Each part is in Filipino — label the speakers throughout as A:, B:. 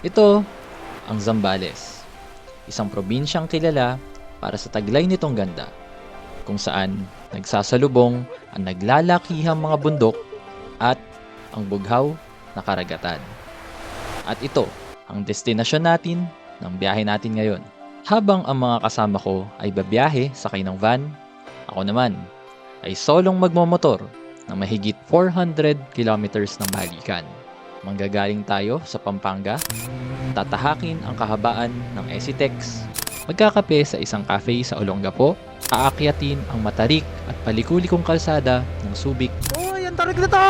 A: Ito ang Zambales, isang probinsyang kilala para sa taglay nitong ganda, kung saan nagsasalubong ang naglalakihang mga bundok at ang bughaw na karagatan. At ito ang destinasyon natin ng biyahe natin ngayon. Habang ang mga kasama ko ay babiyahe sakay ng van, ako naman ay solong magmomotor ng mahigit 400 kilometers ng balikan. Manggagaling tayo sa Pampanga, tatahakin ang kahabaan ng Esitex, magkakape sa isang cafe sa Olongapo, aakyatin ang matarik at palikulikong kalsada ng Subic.
B: Uy, ang tarik na to!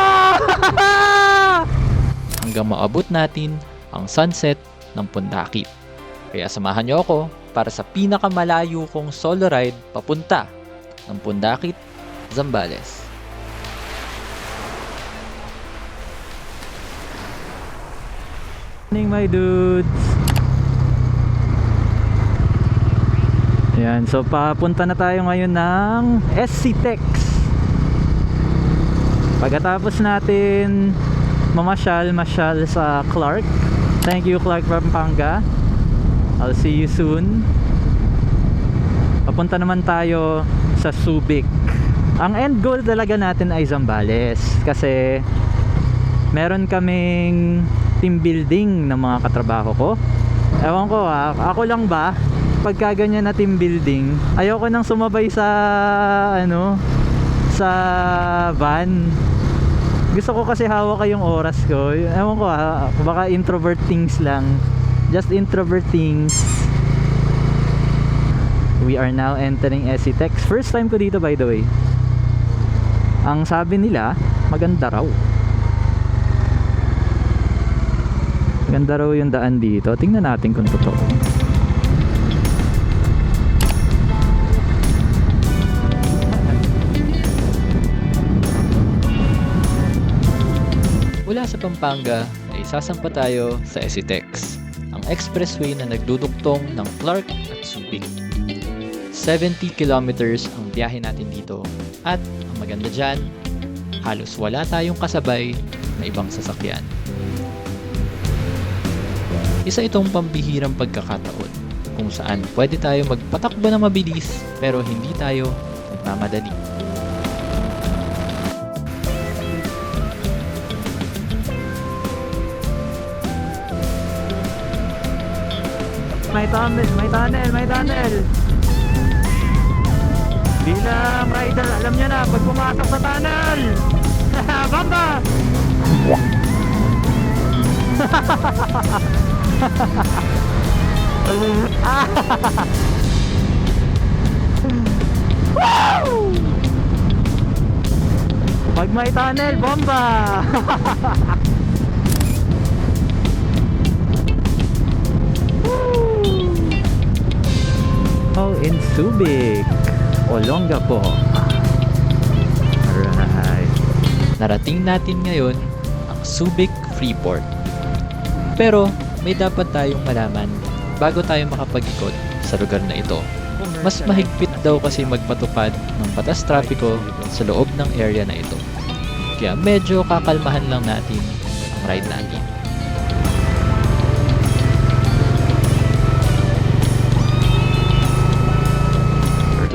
A: Hanggang maabot natin ang sunset ng Pundakit. Kaya samahan niyo ako para sa pinakamalayo kong solo ride papunta ng Pundakit, Zambales.
B: Morning, my dudes! Ayan, so papunta na tayo ngayon ng Esitex. Pagkatapos natin mamasyal sa Clark. Thank you, Clark Pampanga. I'll see you soon. Papunta naman tayo sa Subic. Ang end goal talaga natin ay Zambales kasi meron kaming team building ng mga katrabaho ko. Ewan ko ako lang ba pagka ganyan na team building, ayoko nang sumabay sa sa van. Gusto ko kasi hawak yung oras ko. Ewan ko baka introvert things lang. Just introvert things. We are now entering Esitex. First time ko dito, by the way. Ang sabi nila, maganda raw. Maganda raw yung daan dito. Tingnan natin kung totoo.
A: Mula sa Pampanga ay sasampa tayo sa Esitex, ang expressway na nagdudugtong ng Clark at Subic. 70 kilometers ang biyahe natin dito at ang maganda dyan, halos wala tayong kasabay na ibang sasakyan. Isa itong pambihirang pagkakataon kung saan pwede tayo magpatakbo na mabilis pero hindi tayo nagmamadali.
B: May tunnel. Bilang rider, alam niya na pag pumasok sa tunnel. Bamba! Pag may tunnel, bomba! Oh, in Subic, Olongapo. Alright.
A: Narating natin ngayon ang Subic Freeport. Pero may dapat tayong malaman bago tayo makapag-ikot sa lugar na ito. Mas mahigpit daw kasi magpatupad ng batas trapiko sa loob ng area na ito. Kaya medyo kakalmahan lang natin ang ride natin.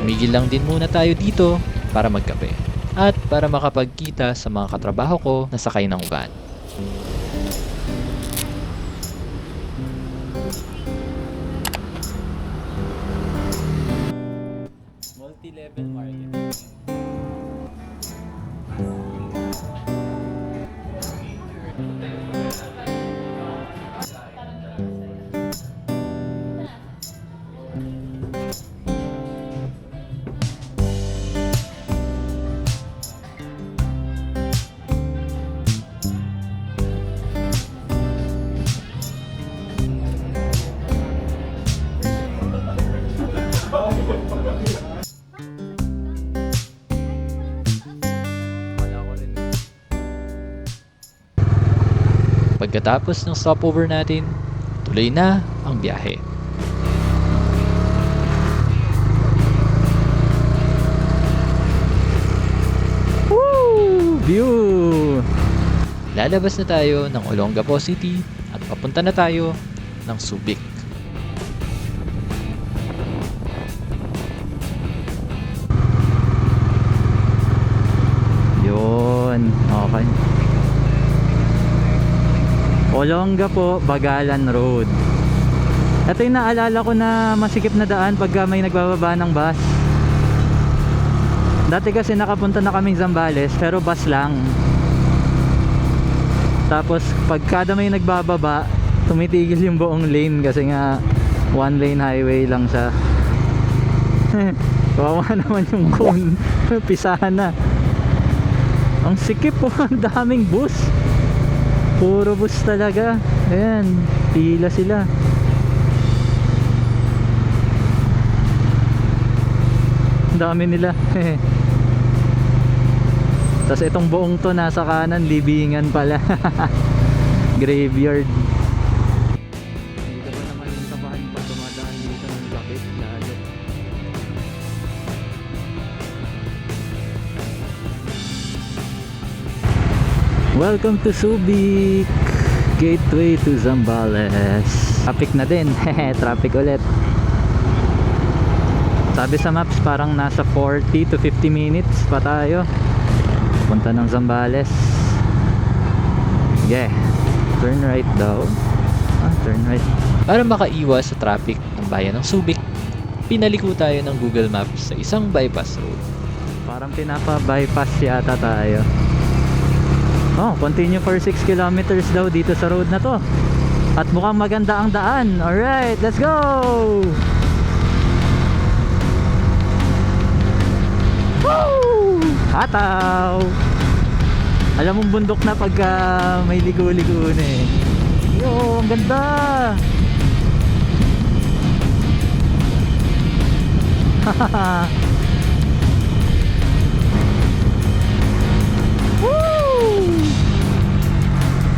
A: Tumigil lang din muna tayo dito para magkape at para makapagkita sa mga katrabaho ko na sakay ng van. Multi-level marketing. Pagkatapos ng stopover natin, tuloy na ang biyahe.
B: Woo! View!
A: Lalabas na tayo ng Olongapo City at papunta na tayo ng Subic.
B: Yun, okay. Olonga po, Bagalan Road. Ito yung naalala ko na masikip na daan pagka may nagbababa ng bus. Dati kasi nakapunta na kaming Zambales pero bus lang. Tapos pagkada may nagbababa, tumitigil yung buong lane kasi nga one lane highway lang siya. Kawawa naman yung cone. Pisahan na. Ang sikip po, ang daming bus. Puro bus talaga. Ayan, pila sila. Ang dami nila. Tapos itong buong to nasa kanan, libingan pala. Graveyard. Hindi ba naman yung tabahan pa dumadaan dito ng lapit lalo. Welcome to Subic, gateway to Zambales. Traffic na din. Traffic ulit. Sabi sa maps parang nasa 40 to 50 minutes pa tayo punta ng Zambales. Yeah, turn right daw. Turn right.
A: Para makaiwas sa traffic ng bayan ng Subic, pinaliko tayo ng Google Maps sa isang bypass road.
B: Parang pinapa-bypass yata tayo. Continue for 6 kilometers daw dito sa road na to. At mukhang maganda ang daan. Alright, let's go! Woo! Hataw! Alam mong bundok na pagka may ligo-ligo na eh. Yo, ang ganda! Hahaha!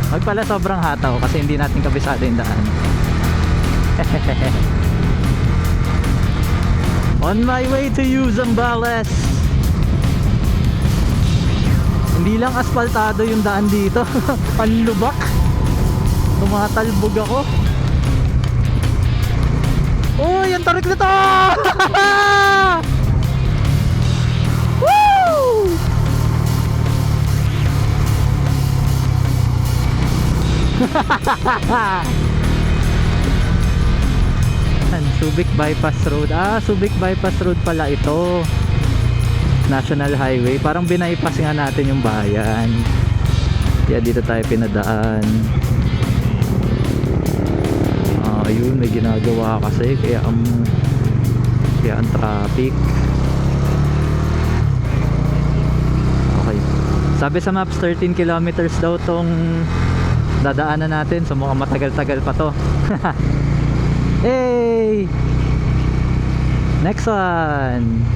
B: Wag pala sobrang hataw kasi hindi natin kabisado yung daan. On my way to you, Zambales. Hindi lang asfaltado yung daan dito. Ang lubak. Tumatalbog ako. Uy, ang tarik na to! Woo! Subic Bypass Road. Subic Bypass Road pala ito. National Highway. Parang binaypass nga natin yung bayan. Kaya dito tayo pinadaan. Ayun, may ginagawa kasi kaya ang traffic. Okay. Sabi sa maps 13 kilometers daw tong dadaanan natin, so mukhang matagal-tagal pa to. Hey! Next one.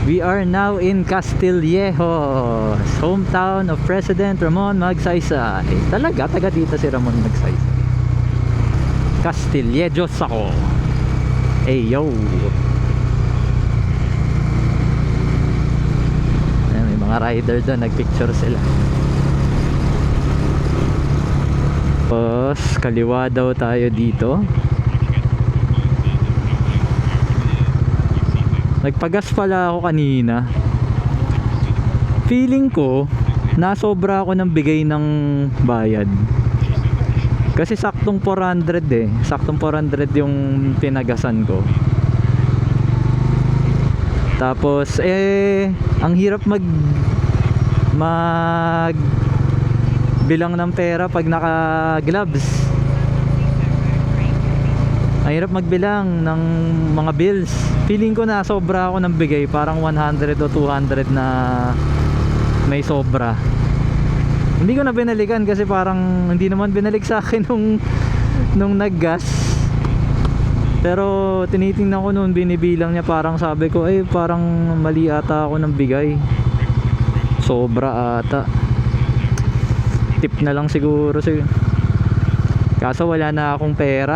B: We are now in Castillejos, hometown of President Ramon Magsaysay. Talaga, taga dito si Ramon Magsaysay. Castillejos ako. Hey yo. Ayan, may mga rider doon, nagpicture sila. Tapos kaliwa daw tayo dito. Nagpagas pala ako kanina. Feeling ko nasobra ako ng bigay ng bayad. Kasi saktong 400 eh. Saktong 400 yung pinagasan ko. Tapos ang hirap mag bilang ng pera pag naka gloves. Ang hirap magbilang ng mga bills. Feeling ko na sobra ako ng bigay, parang 100 o 200 na may sobra. Hindi ko na binalikan kasi parang hindi naman binalik sa akin nung naggas. Pero tinitingnan ko noon, binibilang niya, parang sabi ko parang mali ata ako ng bigay. Sobra ata. Tip na lang siguro kaso wala na akong pera.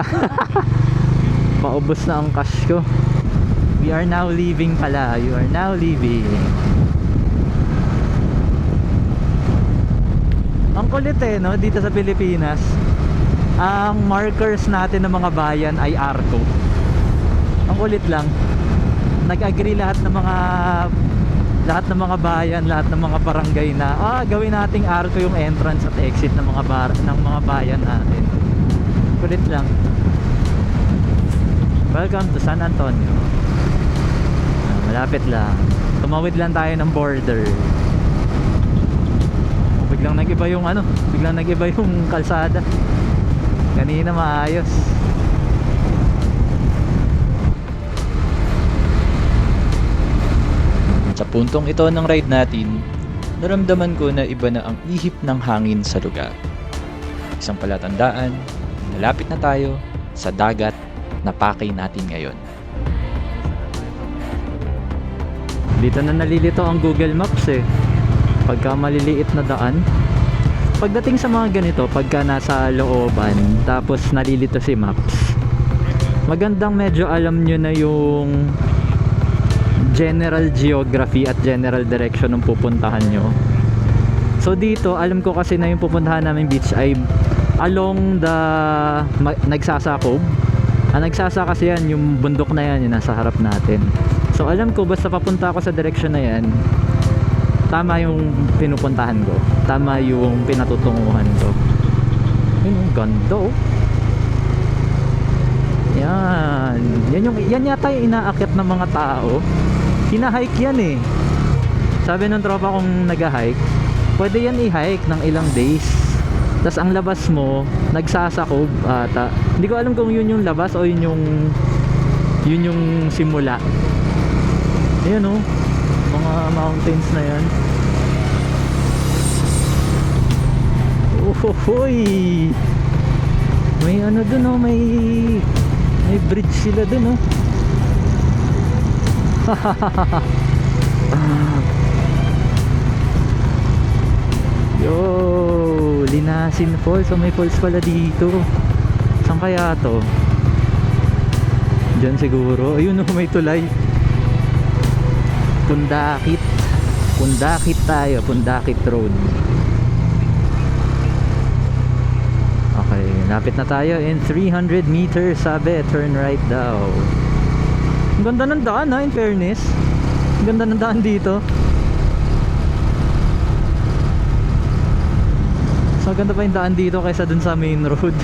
B: Paubos na ang cash ko. We are now leaving pala. You are now leaving. Ang kulit no, dito sa Pilipinas. ang markers natin ng mga bayan ay arko. Ang kulit lang. Nag-agree lahat ng mga bayan, lahat ng mga barangay na gawin nating arko yung entrance at exit ng mga bayan natin. Kulit lang. Welcome to San Antonio. Malapit lang. Tumawid lang tayo ng border. Biglang nag-iba yung kalsada. Kanina maayos.
A: Sa puntong ito ng ride natin, naramdaman ko na iba na ang ihip ng hangin sa lugar. Isang palatandaan, malapit na tayo sa dagat na pakay natin ngayon.
B: Dito na nalilito ang Google Maps pagka maliliit na daan. Pagdating sa mga ganito, pagka nasa looban tapos nalilito si Maps, magandang medyo alam nyo na yung general geography at general direction ng pupuntahan nyo. So dito, alam ko kasi na yung pupuntahan namin beach ay along the Nagsasakop. Nagsasa kasi yan, yung bundok na yan, yung nasa harap natin. So alam ko, basta papunta ako sa direction na yan, tama yung pinupuntahan ko, tama yung pinatutunguhan ko. Yun, ang ganda yan yata yung inaakyat ng mga tao. Hina-hike yan sabi ng tropa kong nag-hike, pwede yan i-hike ng ilang days. Tas ang labas mo Nagsasakop ata. Hindi ko alam kung yun yung labas o yun yung simula. Ayan mga mountains na yan. Hoy, may dun may bridge sila dun Yo, Linasin Falls. May falls pala dito. Saan kaya to? Diyan siguro. Ayun may tulay. Pundakit tayo. Pundakit Road. Okay, lapit na tayo. In 300 meters, sabi, turn right daw. Ang ganda ng daan in fairness. Ang ganda ng daan dito. So ganda pa yung daan dito kaysa dun sa main road.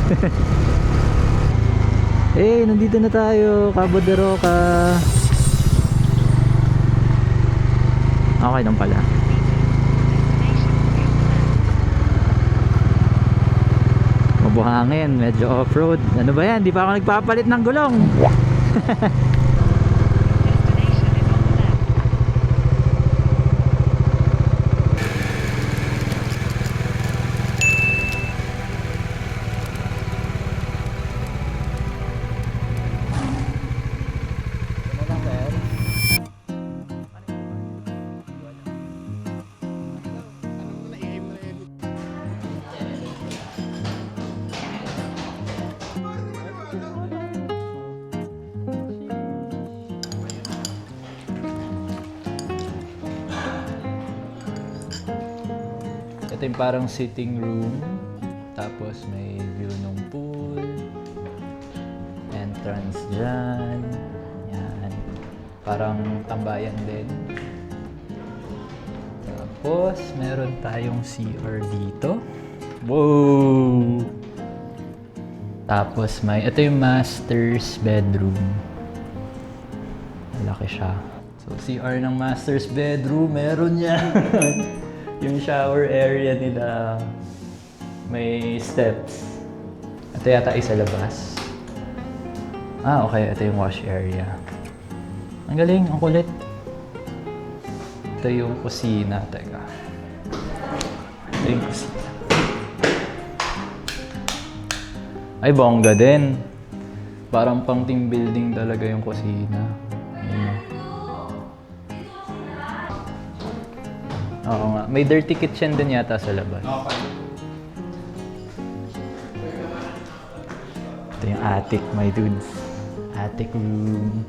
B: Nandito na tayo, Cabo de Roca. Okay lang pala. Mabuhangin, medyo off-road. Ano ba yan? Di pa ako nagpapalit ng gulong.
A: Ito yung parang sitting room. Tapos may view ng pool. Entrance dyan. Yan. Parang tambayan din. Tapos meron tayong CR dito. Wow! Tapos ito yung master's bedroom. Malaki siya. So CR ng master's bedroom, meron yan. Yung shower area nila may steps. Ito yata isa labas. Okay. Ito yung wash area. Ang galing, ang kulit. Ito yung kusina. Teka. Ito yung kusina. Ay, bongga din. Parang pang team building talaga yung kusina. Oo nga. May dirty kitchen din yata sa labas. Okay. Ito yung attic, my dudes. Attic room.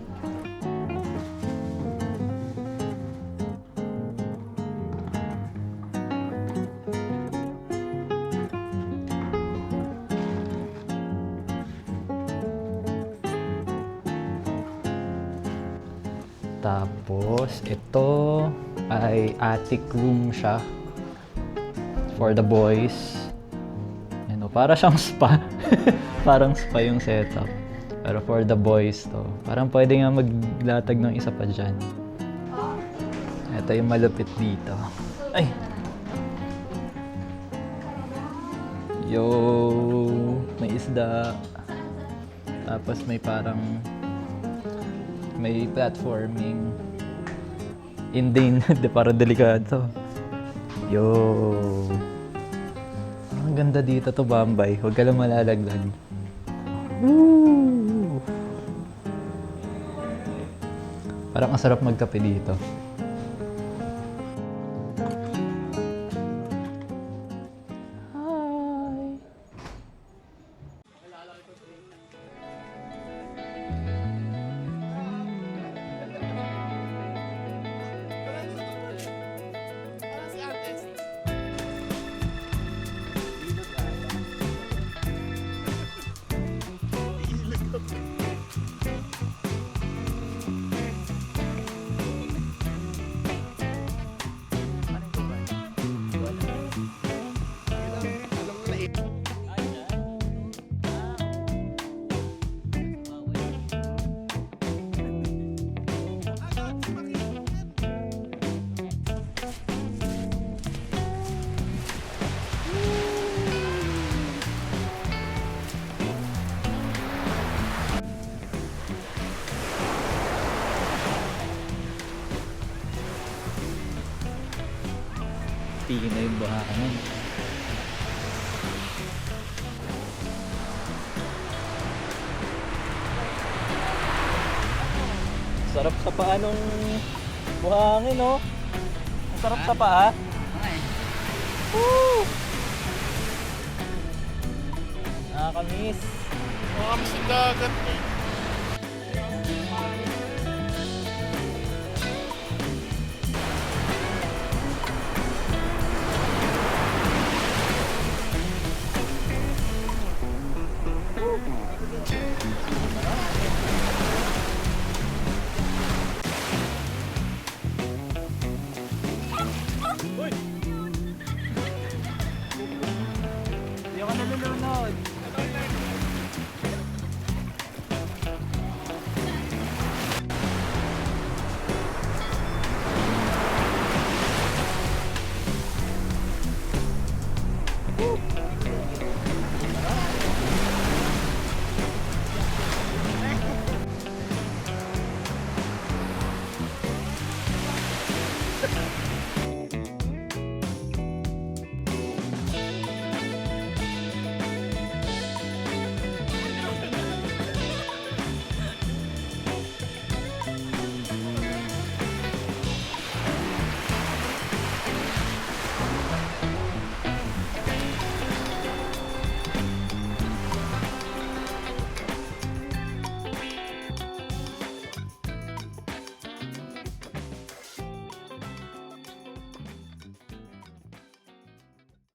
B: Tapos, ito ay attic room siya for the boys. Ano, para siyang spa. Parang spa yung setup. Pero for the boys to. Parang pwede nga maglatag ng isa pa dyan. Ito yung malupit dito. Ay! Yo! May isda. Tapos may parang may platforming. Hindi, parang delikado. Yo! Ang ganda dito to, Bambay. Huwag ka lang malalaglag. Woo! Parang ang sarap magkape dito. Hi! Tingin na yung buhakan. Sarap sa paa nung buhangin, no? Ang sarap sa paa. Woo! Nakakamiss.
C: Nakakamiss yung dagat eh.